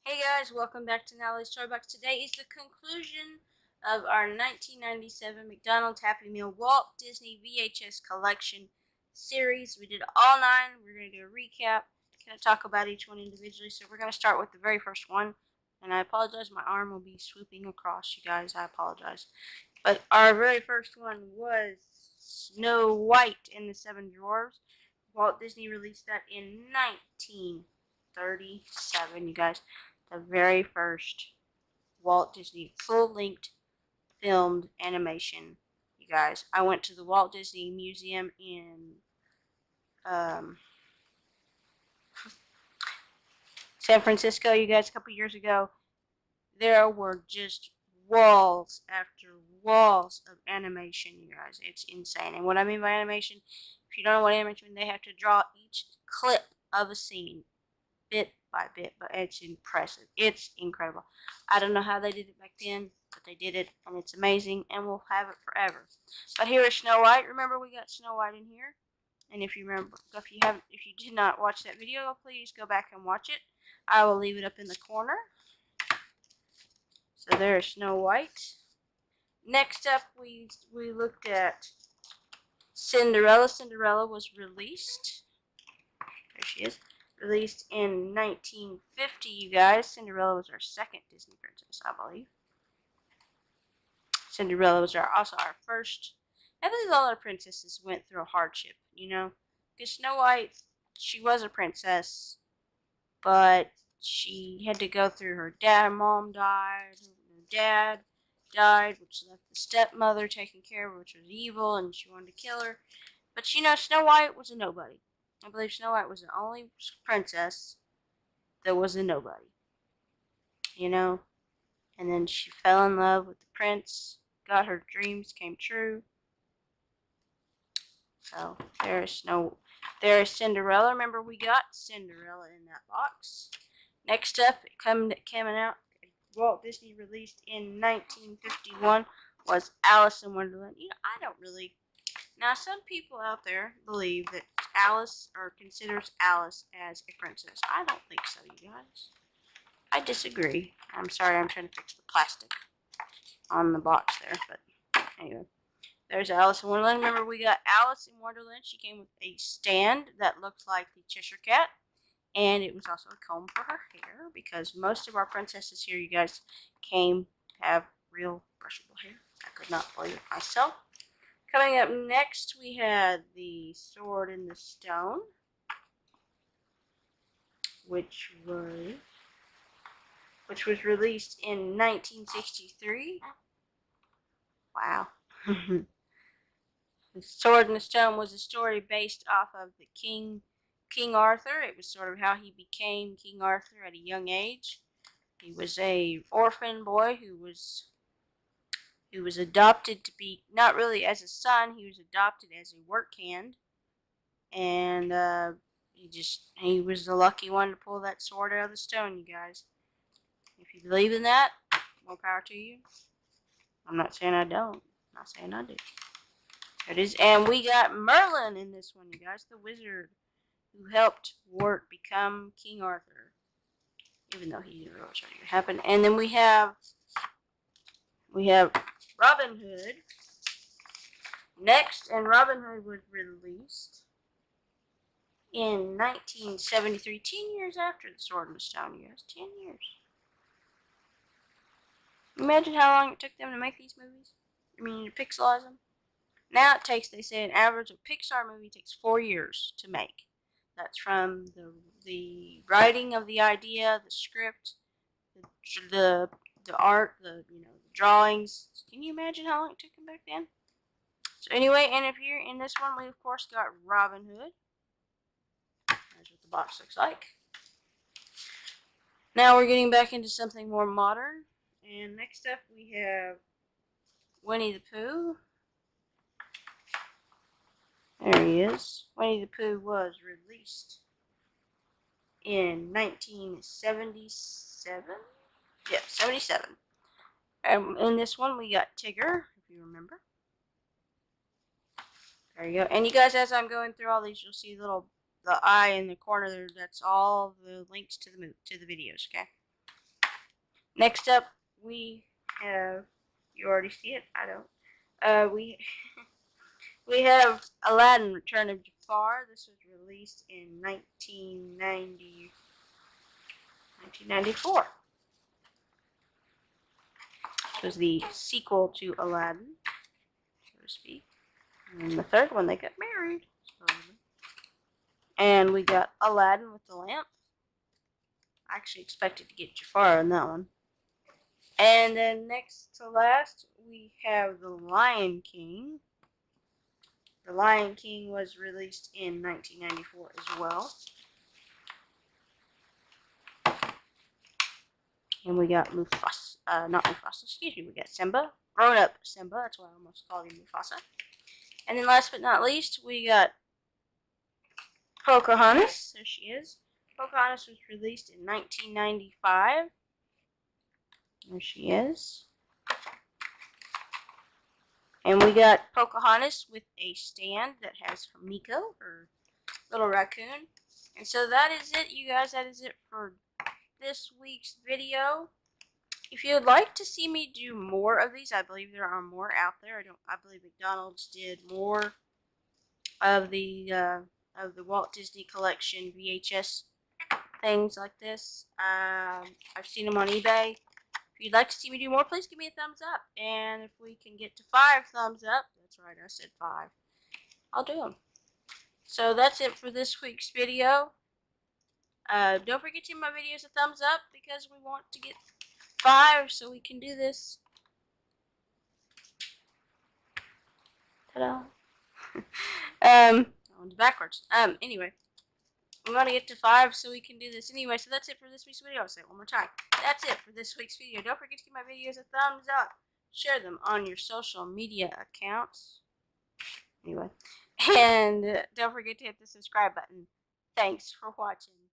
Hey guys, welcome back to Natalie's Storybox. Today is the conclusion of our 1997 McDonald's Happy Meal Walt Disney VHS Collection series. We did all 9. We're going to do a recap. Going to talk about each one individually. So we're going to start with the very first one. And I apologize, my arm will be swooping across, you guys. I apologize. But our very first one was Snow White and the Seven Dwarfs. Walt Disney released that in 1937, you guys. The very first Walt Disney full-length filmed animation, you guys. I went to the Walt Disney Museum in San Francisco, you guys, a couple years ago. There were just walls after walls of animation, you guys. It's insane. And what I mean by animation, if you don't know what animation, they have to draw each clip of a scene bit by bit, but it's impressive. It's incredible. I don't know how they did it back then, but they did it, and it's amazing, and we'll have it forever. But here is Snow White. Remember, we got Snow White in here, and if you did not watch that video, please go back and watch it. I will leave it up in the corner. So there's Snow White. Next up, we looked at Cinderella. Cinderella was released. There she is. Released in 1950, you guys. Cinderella was our second Disney princess, I believe. Cinderella was also our first. I believe all our princesses went through a hardship, you know. Because Snow White, she was a princess, but she had to go through her mom died, her dad died, which left the stepmother taking care of her, which was evil, and she wanted to kill her. But you know, Snow White was a nobody. I believe Snow White was the only princess that was a nobody. You know? And then she fell in love with the prince, got her dreams came true. So there's Cinderella. Remember, we got Cinderella in that box. Next up, coming out, Walt Disney released in 1951 was Alice in Wonderland. You know, I don't really. Now, some people out there believe that Alice, or considers Alice as a princess. I don't think so, you guys. I disagree. I'm sorry, I'm trying to fix the plastic on the box there, but anyway. There's Alice in Wonderland. Remember, we got Alice in Wonderland. She came with a stand that looked like the Cheshire Cat, and it was also a comb for her hair, because most of our princesses here, you guys, have real brushable hair. I could not believe it myself. Coming up next, we had the Sword in the Stone, which was released in 1963. Wow. The Sword in the Stone was a story based off of the King Arthur. It was sort of how he became King Arthur at a young age. He was a orphan boy who was adopted to be, not really as a son, he was adopted as a work hand, and he was the lucky one to pull that sword out of the stone, you guys. If you believe in that, more power to you. I'm not saying I don't. I'm not saying I do. There it is, and we got Merlin in this one, you guys, the wizard who helped Wart become King Arthur, even though he didn't really show you what happened. And then we have Robin Hood next, and Robin Hood was released in 1973, 10 years after The Sword in the Stone, you guys. 10 years. Imagine how long it took them to make these movies. I mean, to pixelize them. Now it takes, they say, an average of Pixar movie takes 4 years to make. That's from the writing of the idea, the script, the art, the drawings. Can you imagine how long it took them back then? So anyway, and if you're in this one, we of course got Robin Hood. That's what the box looks like. Now we're getting back into something more modern. And next up we have Winnie the Pooh. There he is. Winnie the Pooh was released in 1977. Yeah, 77. In this one we got Tigger, if you remember. There you go. And you guys, as I'm going through all these, you'll see the eye in the corner there. That's all the links to the videos, okay? Next up, we have, you already see it, I don't, we have Aladdin Return of Jafar. This was released in 1994. It was the sequel to Aladdin, so to speak. And the third one, they got married, supposedly. And we got Aladdin with the lamp. I actually expected to get Jafar on that one. And then next to last, we have The Lion King. The Lion King was released in 1994 as well. And we got Mufasa, not Mufasa, excuse me, we got Simba. Grown-up Simba, that's why I almost called him Mufasa. And then last but not least, we got Pocahontas. There she is. Pocahontas was released in 1995. There she is. And we got Pocahontas with a stand that has Miko, her little raccoon. And so that is it, you guys. That is it for this week's video. If you would like to see me do more of these, I believe there are more out there. I believe McDonald's did more of the Walt Disney Collection VHS things like this. I've seen them on eBay. If you'd like to see me do more, please give me a thumbs up. And if we can get to 5 thumbs up, that's right, I said 5, I'll do them. So that's it for this week's video. Don't forget to give my videos a thumbs up because we want to get 5 so we can do this. Ta-da. On backwards. Anyway. We want to get to 5 so we can do this. Anyway, so that's it for this week's video. I'll say it one more time. That's it for this week's video. Don't forget to give my videos a thumbs up. Share them on your social media accounts. Anyway. And don't forget to hit the subscribe button. Thanks for watching.